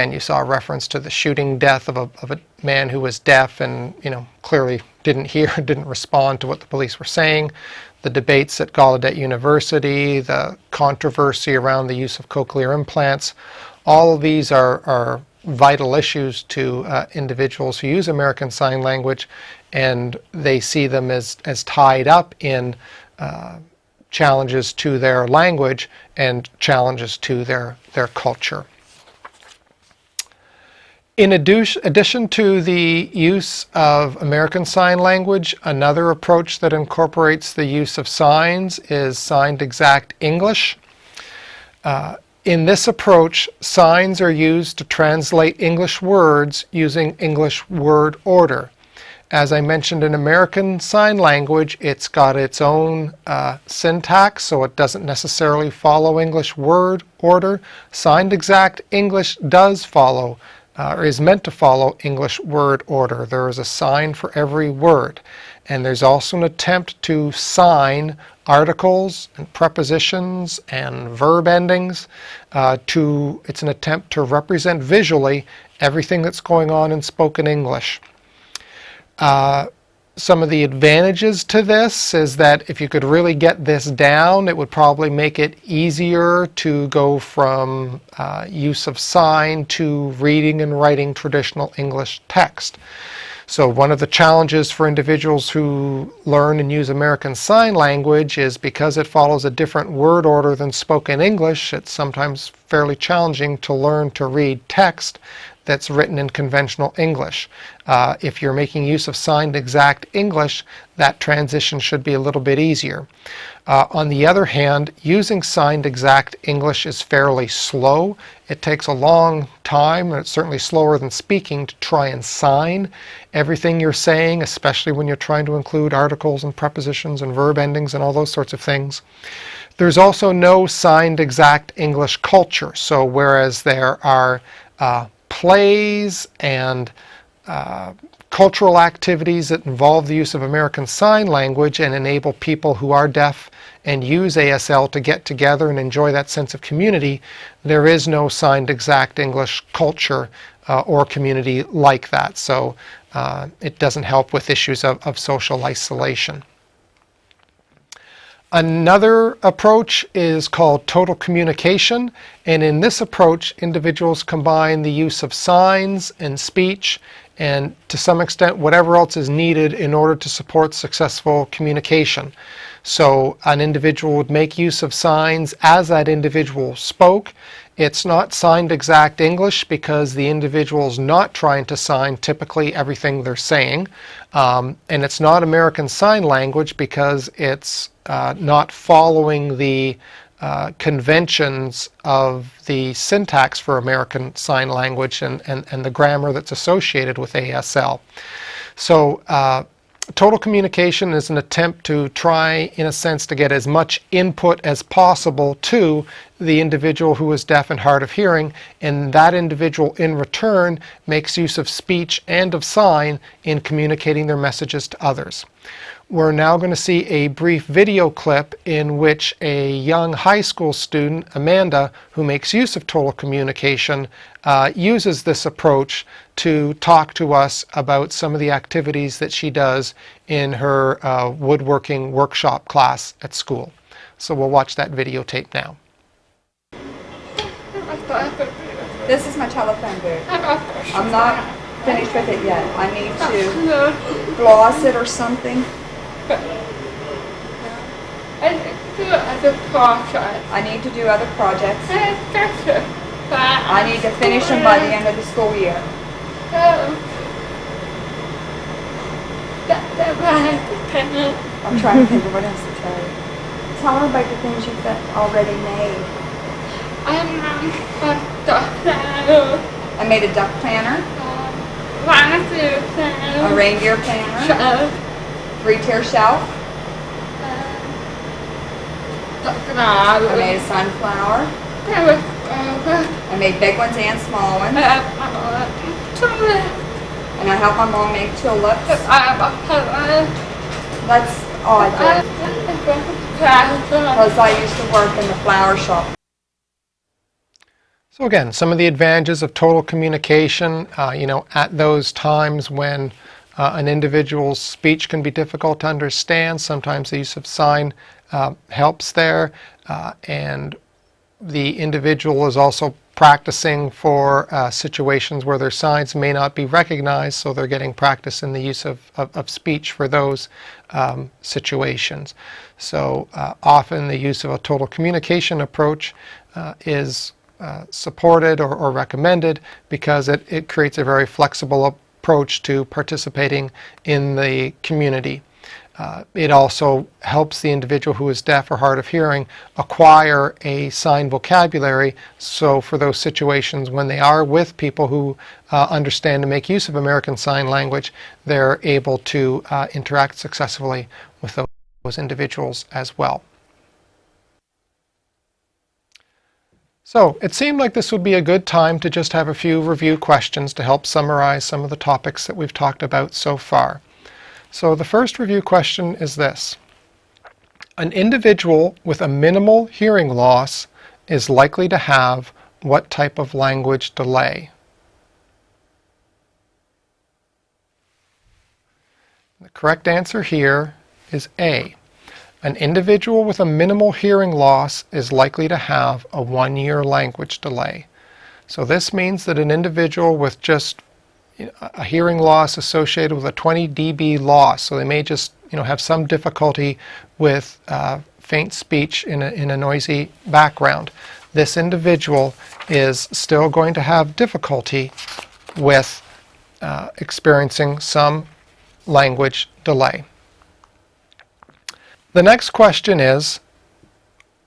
And you saw a reference to the shooting death of a man who was deaf and, clearly didn't hear, didn't respond to what the police were saying. The debates at Gallaudet University, the controversy around the use of cochlear implants. All of these are vital issues to individuals who use American Sign Language, and they see them as tied up in challenges to their language and challenges to their culture. In addition to the use of American Sign Language, another approach that incorporates the use of signs is Signed Exact English. In this approach, signs are used to translate English words using English word order. As I mentioned, in American Sign Language, it's got its own syntax, so it doesn't necessarily follow English word order. Signed Exact English does follow or is meant to follow English word order. There is a sign for every word. And there's also an attempt to sign articles and prepositions and verb endings. It's an attempt to represent visually everything that's going on in spoken English. Some of the advantages to this is that if you could really get this down, it would probably make it easier to go from use of sign to reading and writing traditional English text. So one of the challenges for individuals who learn and use American Sign Language is because it follows a different word order than spoken English, it's sometimes fairly challenging to learn to read text that's written in conventional English. If you're making use of Signed Exact English, that transition should be a little bit easier. On the other hand, using Signed Exact English is fairly slow. It takes a long time, and it's certainly slower than speaking, to try and sign everything you're saying, especially when you're trying to include articles and prepositions and verb endings and all those sorts of things. There's also no Signed Exact English culture. So whereas there are plays and cultural activities that involve the use of American Sign Language and enable people who are deaf and use ASL to get together and enjoy that sense of community, there is no Signed Exact English culture or community like that. So it doesn't help with issues of social isolation. Another approach is called total communication, and in this approach individuals combine the use of signs and speech and to some extent whatever else is needed in order to support successful communication. So an individual would make use of signs as that individual spoke. It's not Signed Exact English because the individual is not trying to sign typically everything they're saying. And it's not American Sign Language because it's not following the conventions of the syntax for American Sign Language and the grammar that's associated with ASL. So total communication is an attempt to try, in a sense, to get as much input as possible to the individual who is deaf and hard of hearing, and that individual in return makes use of speech and of sign in communicating their messages to others. We're now going to see a brief video clip in which a young high school student, Amanda, who makes use of total communication, uses this approach to talk to us about some of the activities that she does in her woodworking workshop class at school. So we'll watch that videotape now. This is my telephone booth. I'm not finished with it yet. I need to gloss it or something. I need to do other projects. I need to finish them by the end of the school year. I'm trying to think of what else to tell you. Tell her about the things you've already made. I made a duck planner, a reindeer planner, 3-tier shelf. I made a sunflower. I made big ones and small ones. And I helped my mom make tulips. That's all I did. Because I used to work in the flower shop. So again, some of the advantages of total communication, at those times when an individual's speech can be difficult to understand, sometimes the use of sign helps there, and the individual is also practicing for situations where their signs may not be recognized, so they're getting practice in the use of speech for those situations. So often the use of a total communication approach is supported or recommended because it creates a very flexible approach to participating in the community. It also helps the individual who is deaf or hard of hearing acquire a sign vocabulary, so for those situations when they are with people who understand and make use of American Sign Language, they're able to interact successfully with those individuals as well. So it seemed like this would be a good time to just have a few review questions to help summarize some of the topics that we've talked about so far. So the first review question is this: an individual with a minimal hearing loss is likely to have what type of language delay? The correct answer here is A. An individual with a minimal hearing loss is likely to have a 1-year language delay. So this means that an individual with just a hearing loss associated with a 20 dB loss, so they may just have some difficulty with faint speech in a noisy background. This individual is still going to have difficulty with experiencing some language delay. The next question is,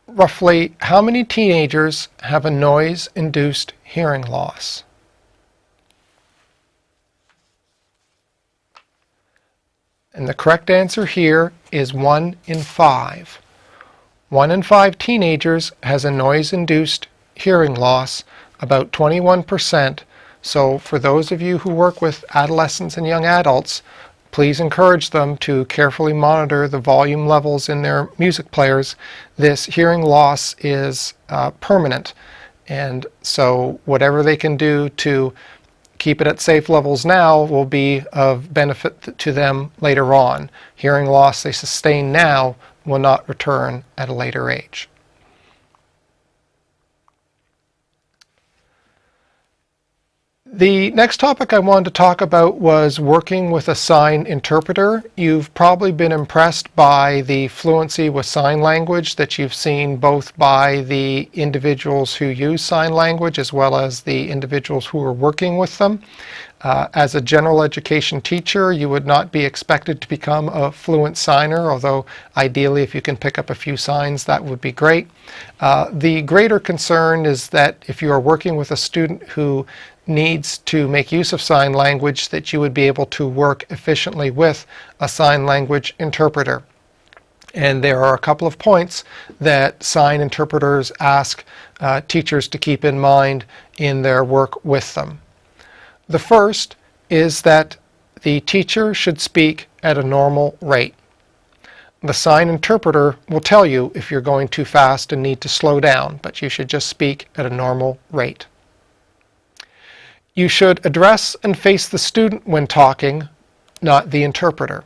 roughly how many teenagers have a noise-induced hearing loss? And the correct answer here is 1 in 5. 1 in 5 teenagers has a noise-induced hearing loss, about 21%. So for those of you who work with adolescents and young adults, please encourage them to carefully monitor the volume levels in their music players. This hearing loss is permanent, and so whatever they can do to keep it at safe levels now will be of benefit to them later on. Hearing loss they sustain now will not return at a later age. The next topic I wanted to talk about was working with a sign interpreter. You've probably been impressed by the fluency with sign language that you've seen both by the individuals who use sign language as well as the individuals who are working with them. As a general education teacher, you would not be expected to become a fluent signer, although ideally if you can pick up a few signs that would be great. The greater concern is that if you are working with a student who needs to make use of sign language, that you would be able to work efficiently with a sign language interpreter. And there are a couple of points that sign interpreters ask teachers to keep in mind in their work with them. The first is that the teacher should speak at a normal rate. The sign interpreter will tell you if you're going too fast and need to slow down, but you should just speak at a normal rate. You should address and face the student when talking, not the interpreter.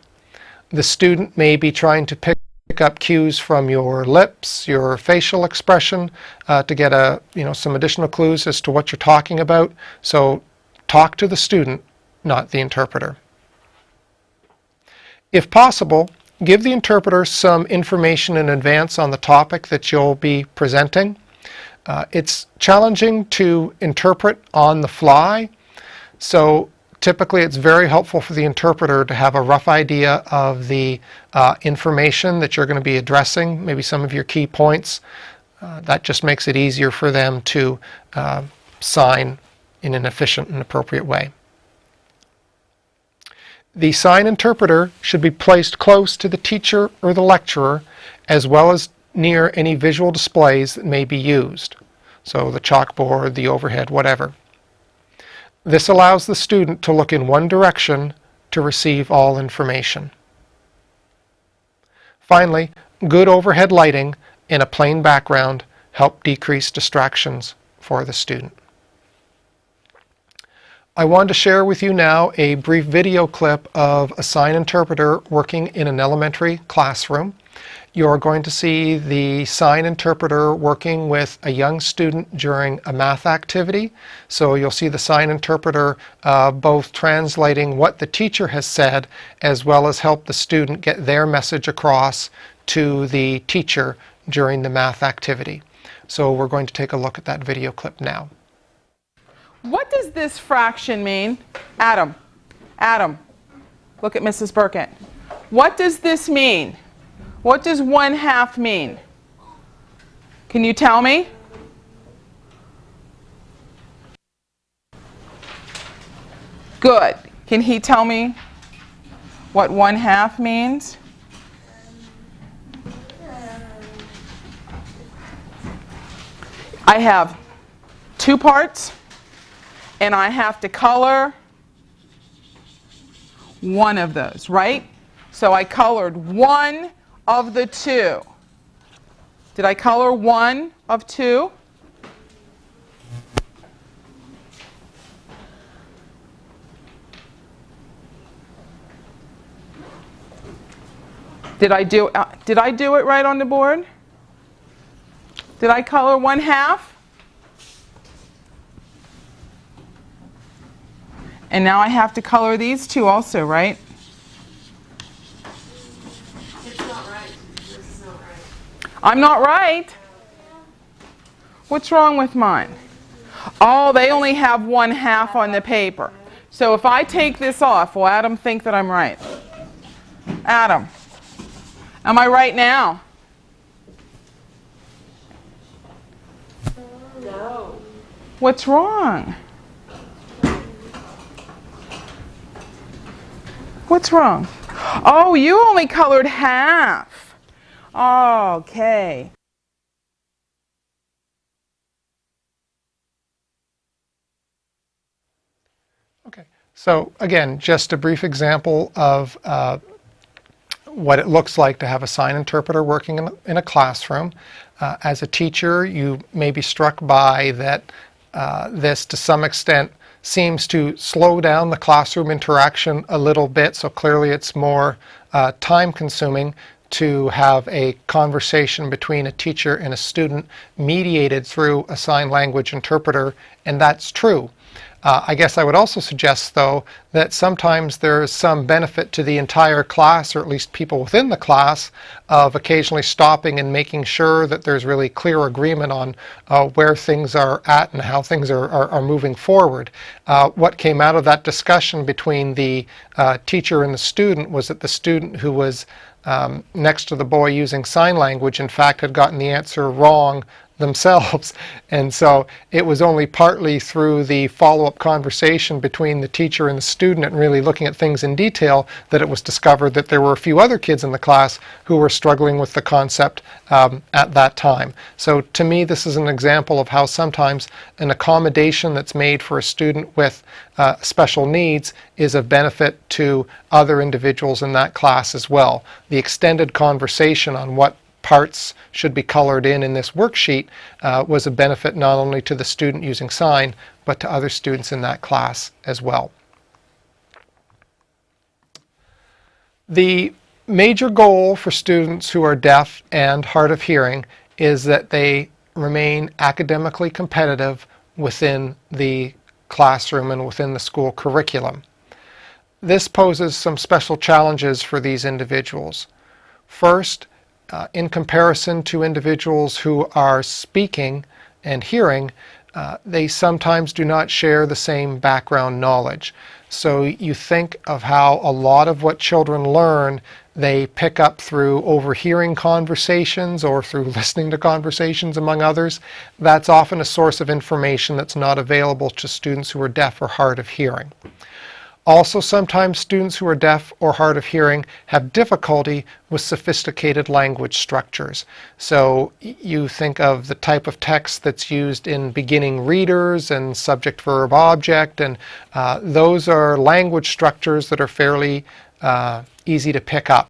The student may be trying to pick up cues from your lips, your facial expression, to get some additional clues as to what you're talking about. So talk to the student, not the interpreter. If possible, give the interpreter some information in advance on the topic that you'll be presenting. It's challenging to interpret on the fly, so typically it's very helpful for the interpreter to have a rough idea of the information that you're going to be addressing, maybe some of your key points. That just makes it easier for them to sign in an efficient and appropriate way. The sign interpreter should be placed close to the teacher or the lecturer, as well as near any visual displays that may be used. So the chalkboard, the overhead, whatever. This allows the student to look in one direction to receive all information. Finally, good overhead lighting and a plain background help decrease distractions for the student. I wanted to share with you now a brief video clip of a sign interpreter working in an elementary classroom. You're going to see the sign interpreter working with a young student during a math activity. So you'll see the sign interpreter both translating what the teacher has said as well as help the student get their message across to the teacher during the math activity. So we're going to take a look at that video clip now. What does this fraction mean? Adam, look at Mrs. Burkett. What does this mean? What does 1/2 mean? Can you tell me? Good. Can he tell me what 1/2 means? I have 2 parts. And I have to color one of those, right? So I colored one of the 2. Did I color one of 2? Did I do it right on the board? Did I color 1/2? And now I have to color these 2 also, right? It's not right. This is not right. I'm not right. What's wrong with mine? Oh, they only have 1/2 on the paper. So if I take this off, will Adam think that I'm right? Adam, am I right now? No. What's wrong? What's wrong? Oh, you only colored half. Okay. Okay, so again, just a brief example of what it looks like to have a sign interpreter working in a classroom. As a teacher, you may be struck by that this, to some extent, seems to slow down the classroom interaction a little bit, so clearly it's more time-consuming to have a conversation between a teacher and a student mediated through a sign language interpreter, and that's true. I guess I would also suggest, though, that sometimes there's some benefit to the entire class, or at least people within the class, of occasionally stopping and making sure that there's really clear agreement on where things are at and how things are moving forward. What came out of that discussion between the teacher and the student was that the student who was next to the boy using sign language, in fact, had gotten the answer wrong themselves, and so it was only partly through the follow-up conversation between the teacher and the student and really looking at things in detail that it was discovered that there were a few other kids in the class who were struggling with the concept at that time. So to me, this is an example of how sometimes an accommodation that's made for a student with special needs is of benefit to other individuals in that class as well. The extended conversation on what parts should be colored in this worksheet was a benefit not only to the student using sign, but to other students in that class as well. The major goal for students who are deaf and hard of hearing is that they remain academically competitive within the classroom and within the school curriculum. This poses some special challenges for these individuals. First, in comparison to individuals who are speaking and hearing, they sometimes do not share the same background knowledge. So you think of how a lot of what children learn they pick up through overhearing conversations or through listening to conversations, among others. That's often a source of information that's not available to students who are deaf or hard of hearing. Also, sometimes students who are deaf or hard of hearing have difficulty with sophisticated language structures. So you think of the type of text that's used in beginning readers and subject, verb, object, and those are language structures that are fairly easy to pick up.